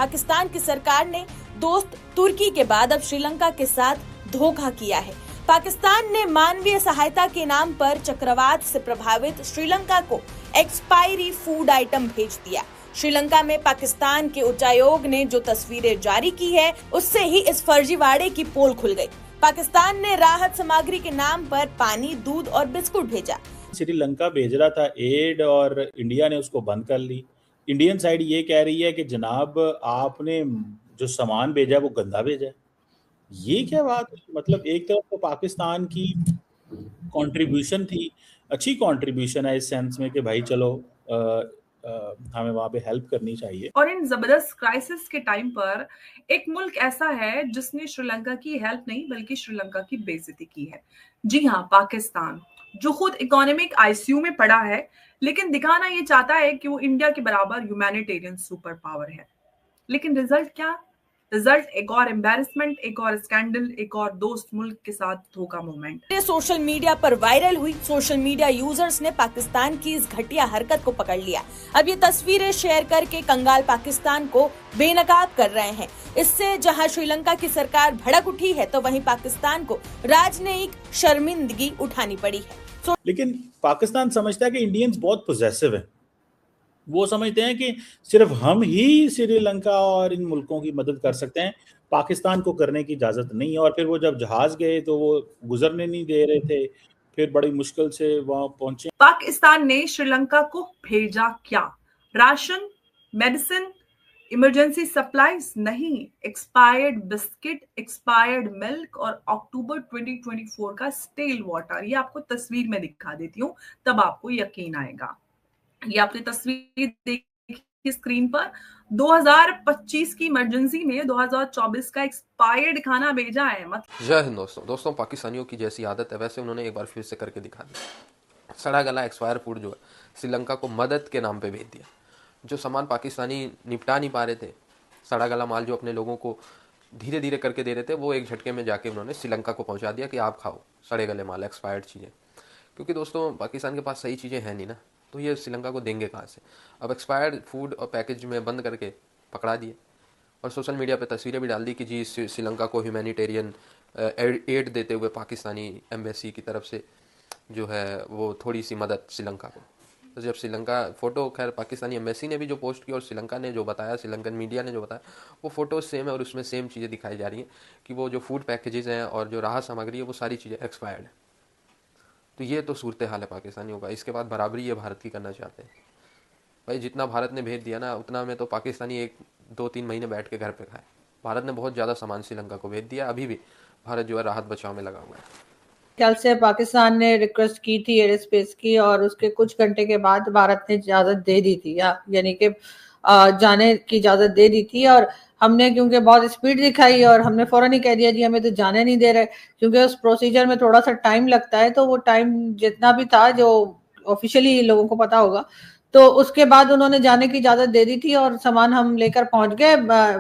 पाकिस्तान की सरकार ने दोस्त तुर्की के बाद अब श्रीलंका के साथ धोखा किया है। पाकिस्तान ने मानवीय सहायता के नाम पर चक्रवात से प्रभावित श्रीलंका को एक्सपायरी फूड आइटम भेज दिया। श्रीलंका में पाकिस्तान के उच्चायोग ने जो तस्वीरें जारी की है, उससे ही इस फर्जीवाड़े की पोल खुल गई। पाकिस्तान ने राहत सामग्री के नाम पर पानी, दूध और बिस्कुट भेजा। श्रीलंका भेज रहा था एड और इंडिया ने उसको बंद कर ली। इंडियन साइड ये कह रही है कि जनाब आपने जो सामान भेजा वो गंदा भेजा है। ये क्या बात है? मतलब एक तरफ तो पाकिस्तान की कंट्रीब्यूशन थी, अच्छी कंट्रीब्यूशन है इस सेंस में कि भाई चलो हमें वहां पे हेल्प करनी चाहिए। और इन जबरदस्त क्राइसिस के टाइम पर एक मुल्क ऐसा है जिसने श्रीलंका की हेल्प नहीं बल्कि श्रीलंका की बेइज्जती की है। जी हाँ, पाकिस्तान, जो खुद इकोनॉमिक आईसीयू में पड़ा है, लेकिन दिखाना ये चाहता है कि वो इंडिया के बराबर ह्यूमैनिटेरियन सुपर पावर है। लेकिन रिजल्ट क्या? रिजल्ट एक और एम्बैरेसमेंट, एक और स्कैंडल, एक और दोस्त मुल्क के साथ धोखा मोमेंट। सोशल मीडिया पर वायरल हुई। सोशल मीडिया यूजर्स ने पाकिस्तान की इस घटिया हरकत को पकड़ लिया। अब ये तस्वीरें शेयर करके कंगाल पाकिस्तान को बेनकाब कर रहे हैं। इससे जहां श्रीलंका की सरकार भड़क उठी है, तो वहीं पाकिस्तान को राजनयिक शर्मिंदगी उठानी पड़ी है। लेकिन पाकिस्तान समझता है कि इंडियंस बहुत पॉजिटिव है। वो समझते हैं कि सिर्फ हम ही श्रीलंका और इन मुल्कों की मदद कर सकते हैं, पाकिस्तान को करने की इजाजत नहीं है। और फिर वो जब जहाज गए तो वो गुजरने नहीं दे रहे थे, फिर बड़ी मुश्किल से वहां पहुंचे। पाकिस्तान ने श्रीलंका को भेजा क्या? Ration, medicine, emergency supplies? नहीं, एक्सपायर्ड बिस्किट, एक्सपायर्ड मिल्क और अक्टूबर 2024 का स्टेल वाटर। ये आपको तस्वीर में दिखा देती हूँ, तब आपको यकीन आएगा। ये आपने तस्वीर देखी स्क्रीन पर। 2025 की इमरजेंसी में 2024 का एक्सपायर्ड खाना भेजा है। जय हिंद दोस्तों, पाकिस्तानियों की जैसी आदत है वैसे उन्होंने एक बार फिर से करके दिखा दिया। सड़ा गला एक्सपायर फूड जो है श्रीलंका को मदद के नाम पे भेज दिया। जो सामान पाकिस्तानी निपटा नहीं पा रहे थे, सड़ा गला माल जो अपने लोगों को धीरे धीरे करके दे रहे थे, वो एक झटके में जाके उन्होंने श्रीलंका को पहुंचा दिया कि आप खाओ सड़े गले माल, एक्सपायर्ड चीज़ें। क्योंकि दोस्तों पाकिस्तान के पास सही चीज़ें हैं नहीं ना, तो ये श्रीलंका को देंगे कहाँ से? अब एक्सपायर्ड फूड और पैकेज में बंद करके पकड़ा दिए और सोशल मीडिया पे तस्वीरें भी डाल दी कि जी श्रीलंका को ह्यूमैनिटेरियन एड देते हुए पाकिस्तानी एम्बेसी की तरफ से जो है वो थोड़ी सी मदद श्रीलंका को। तो जब श्रीलंका फ़ोटो, खैर पाकिस्तानी एम्बेसी ने भी जो पोस्ट की और श्रीलंका ने जो बताया, श्रीलंकन मीडिया ने जो बताया, वो फ़ोटो सेम है और उसमें सेम चीज़ें दिखाई जा रही हैं कि वो जो फूड पैकेजेस हैं और जो राहत सामग्री है वो सारी चीज़ें एक्सपायर्ड है। तो ये तो सूरत हाल है पाकिस्तानियों का। इसके बाद बराबरी ये भारत की करना चाहते हैं। भाई जितना भारत ने भेज दिया ना, उतना में तो पाकिस्तानी 1-2-3 महीने बैठ के घर पे खाए। भारत ने बहुत ज़्यादा सामान श्रीलंका को भेज दिया। अभी भी भारत जो है राहत बचाव में लगा हुआ है। कल से पाकिस्तान ने रिक्वेस्ट की थी एयर स्पेस की और उसके कुछ घंटे के बाद भारत ने इजाज़त दे दी थी, यानी कि जाने की इजाज़त दे दी थी। और हमने क्योंकि बहुत स्पीड दिखाई और हमने फौरन ही कह दिया जी हमें तो जाने नहीं दे रहे, क्योंकि उस प्रोसीजर में थोड़ा सा टाइम लगता है। तो वो टाइम जितना भी था, जो ऑफिशियली लोगों को पता होगा, तो उसके बाद उन्होंने जाने की इजाज़त दे दी थी और सामान हम लेकर पहुंच गए।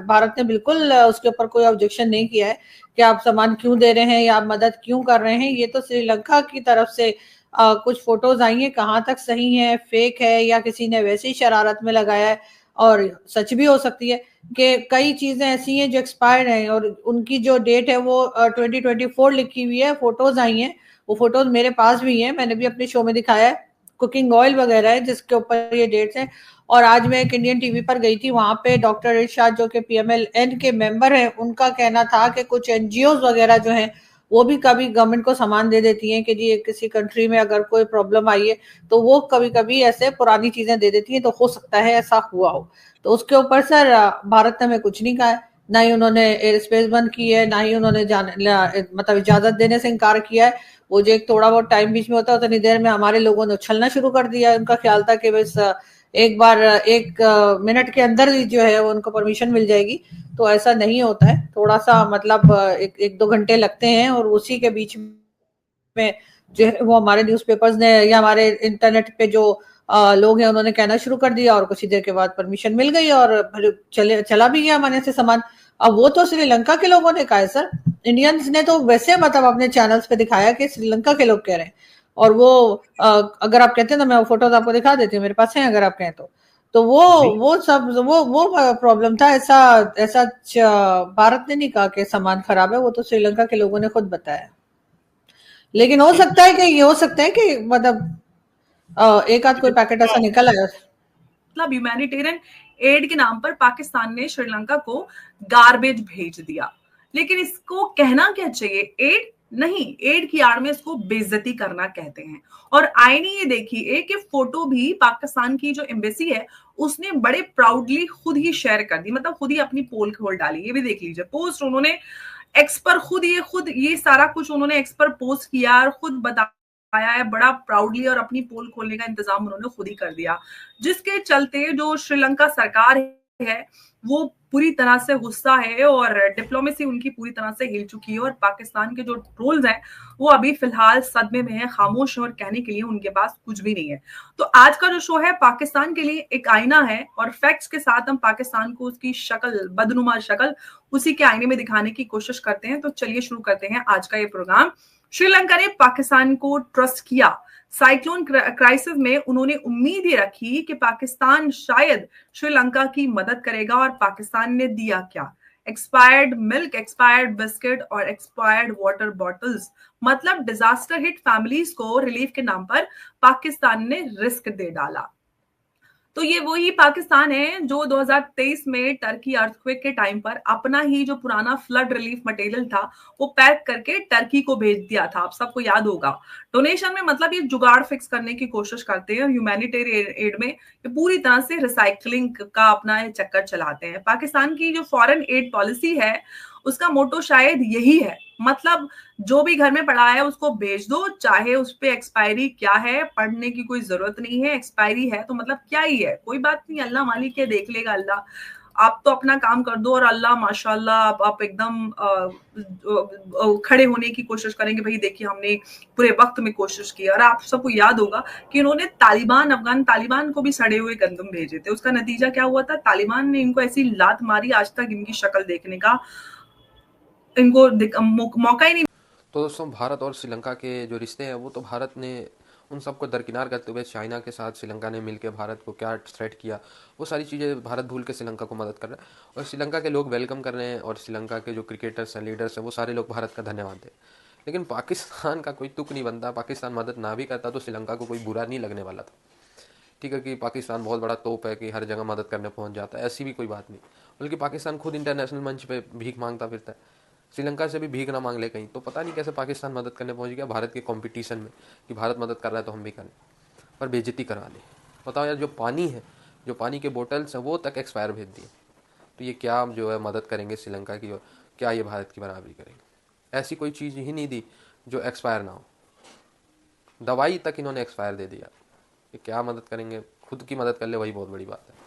भारत ने बिल्कुल उसके ऊपर कोई ऑब्जेक्शन नहीं किया है कि आप सामान क्यों दे रहे हैं या आप मदद क्यों कर रहे हैं। ये तो श्रीलंका की तरफ से कुछ फोटोज आई हैं, कहाँ तक सही है, फेक है या किसी ने वैसे ही शरारत में लगाया है। और सच भी हो सकती है कि कई चीजें ऐसी हैं जो एक्सपायर्ड हैं और उनकी जो डेट है वो 2024 लिखी हुई है। फोटोज आई हैं, वो फोटोज मेरे पास भी हैं, मैंने भी अपने शो में दिखाया है। कुकिंग ऑयल वगैरह है जिसके ऊपर ये डेट्स हैं। और आज मैं एक इंडियन टीवी पर गई थी, वहां पे डॉक्टर इरशाद जो कि PMLN के मेंबर हैं, उनका कहना था कि कुछ एनजीओ वगैरह जो हैं वो भी कभी गवर्नमेंट को सामान दे देती हैं कि जी किसी कंट्री में अगर कोई प्रॉब्लम आई है तो वो कभी कभी ऐसे पुरानी चीजें दे देती हैं। तो हो सकता है ऐसा हुआ हो। तो उसके ऊपर सर भारत ने हमें कुछ नहीं कहा है, ना ही उन्होंने एयर स्पेस बंद की है, ना ही उन्होंने मतलब इजाजत देने से इनकार किया है। वो जो एक थोड़ा बहुत टाइम बीच में होता है, उतनी देर में हमारे लोगों ने उछलना शुरू कर दिया। उनका ख्याल था कि बस एक बार 1 मिनट के अंदर ही जो है वो उनको परमिशन मिल जाएगी। तो ऐसा नहीं होता है, थोड़ा सा मतलब 1-2 घंटे लगते हैं। और उसी के बीच में जो है वो हमारे न्यूज़पेपर्स ने या हमारे इंटरनेट पे जो लोग हैं उन्होंने कहना शुरू कर दिया और कुछ ही देर के बाद परमिशन मिल गई और फिर चला भी गया हमारे से सामान। अब वो तो श्रीलंका के लोगों ने कहा है सर, इंडियंस ने तो वैसे मतलब अपने चैनल्स पे दिखाया कि श्रीलंका के लोग कह रहे हैं। और वो अगर आप कहते हैं तो मैं वो फोटोज आपको दिखा देती हूँ, मेरे पास है अगर आप कहें तो वो सब वो प्रॉब्लम था। ऐसा ऐसा भारत ने नहीं कहा कि सामान खराब है, वो तो श्रीलंका के लोगों ने खुद बताया। लेकिन हो सकता है कि ये हो सकता है कि मतलब एक आध कोई पैकेट ऐसा निकल आया। मतलब ह्यूमैनिटेरियन एड के नाम पर पाकिस्तान ने श्रीलंका को गार्बेज भेज दिया। लेकिन इसको कहना क्या चाहिए, एड नहीं, एड की आड़ में इसको बेइज्जती करना कहते हैं। और आईनी ये देखिए कि फोटो भी पाकिस्तान की जो एम्बेसी है उसने बड़े प्राउडली खुद ही शेयर कर दी, मतलब खुद ही अपनी पोल खोल डाली। ये भी देख लीजिए, पोस्ट उन्होंने एक्स पर खुद ये सारा कुछ उन्होंने एक्स पर पोस्ट किया और खुद बताया है बड़ा प्राउडली, और अपनी पोल खोलने का इंतजाम उन्होंने खुद ही कर दिया, जिसके चलते जो श्रीलंका सरकार है वो पूरी तरह से गुस्सा है और डिप्लोमेसी उनकी पूरी तरह से हिल चुकी है। और पाकिस्तान के जो ट्रोल्स हैं वो अभी फिलहाल सदमे में है, खामोश है, और कहने के लिए उनके पास कुछ भी नहीं है। तो आज का जो शो है पाकिस्तान के लिए एक आईना है, और फैक्ट्स के साथ हम पाकिस्तान को उसकी शक्ल, बदनुमा शक्ल, उसी के आईने में दिखाने की कोशिश करते हैं। तो चलिए शुरू करते हैं आज का ये प्रोग्राम। श्रीलंका ने पाकिस्तान को ट्रस्ट किया। साइक्लोन क्राइसिस में उन्होंने उम्मीद ही रखी कि पाकिस्तान शायद श्रीलंका की मदद करेगा, और पाकिस्तान ने दिया क्या? एक्सपायर्ड मिल्क, एक्सपायर्ड बिस्किट और एक्सपायर्ड वाटर बॉटल्स। मतलब डिजास्टर हिट फैमिलीज को रिलीफ के नाम पर पाकिस्तान ने रिस्क दे डाला। तो ये वही पाकिस्तान है जो 2023 में टर्की अर्थक्वेक के टाइम पर अपना ही जो पुराना फ्लड रिलीफ मटेरियल था वो पैक करके टर्की को भेज दिया था। आप सबको याद होगा, डोनेशन में मतलब ये जुगाड़ फिक्स करने की कोशिश करते हैं, ह्यूमैनिटेरियन एड में ये पूरी तरह से रिसाइकलिंग का अपना चक्कर चलाते हैं। पाकिस्तान की जो फॉरेन एड पॉलिसी है उसका मोटो शायद यही है, मतलब जो भी घर में पड़ा है उसको भेज दो, चाहे उस पे एक्सपायरी क्या है पढ़ने की कोई जरूरत नहीं है। एक्सपायरी है तो मतलब क्या ही है, कोई बात नहीं, अल्लाह मालिक है, देख लेगा अल्लाह। आप तो अपना काम कर दो और अल्लाह माशाल्लाह आप एकदम खड़े होने की कोशिश करेंगे, भाई देखिए हमने पूरे वक्त में कोशिश की। और आप सबको याद होगा कि उन्होंने तालिबान, अफगान तालिबान को भी सड़े हुए गंदम भेजे थे। उसका नतीजा क्या हुआ था? तालिबान ने इनको ऐसी लात मारी, आज तक इनकी शक्ल देखने का इनको मौका ही नहीं। तो दोस्तों, भारत और श्रीलंका के जो रिश्ते हैं वो तो भारत ने उन सबको दरकिनार करते हुए चाइना के साथ श्रीलंका ने मिलकर भारत को क्या थ्रेट किया, वो सारी चीज़ें भारत भूल के श्रीलंका को मदद कर रहा है। और श्रीलंका के लोग वेलकम कर रहे हैं, और श्रीलंका के जो क्रिकेटर्स हैं, लीडर्स हैं, वो सारे लोग भारत का धन्यवाद दें। लेकिन पाकिस्तान का कोई तुक नहीं बनता। पाकिस्तान मदद ना भी करता तो श्रीलंका को कोई बुरा नहीं लगने वाला था। ठीक है कि पाकिस्तान बहुत बड़ा तोप है कि हर जगह मदद करने पहुंच जाता है, ऐसी भी कोई बात नहीं। बल्कि पाकिस्तान खुद इंटरनेशनल मंच पे भीख मांगता फिरता है। श्रीलंका से भी भीख ना मांग ले कहीं, तो पता नहीं कैसे पाकिस्तान मदद करने पहुंच गया भारत के कंपटीशन में कि भारत मदद कर रहा है तो हम भी करें, पर बेइज्जती करवा ली। बताओ यार, जो पानी है, जो पानी के बोटल्स हैं वो तक एक्सपायर भेज दिए, तो ये क्या जो है मदद करेंगे श्रीलंका की, और क्या ये भारत की बराबरी करेंगे? ऐसी कोई चीज़ ही नहीं दी जो एक्सपायर ना हो। दवाई तक इन्होंने एक्सपायर दे दिया, ये क्या मदद करेंगे? खुद की मदद कर ले वही बहुत बड़ी बात है।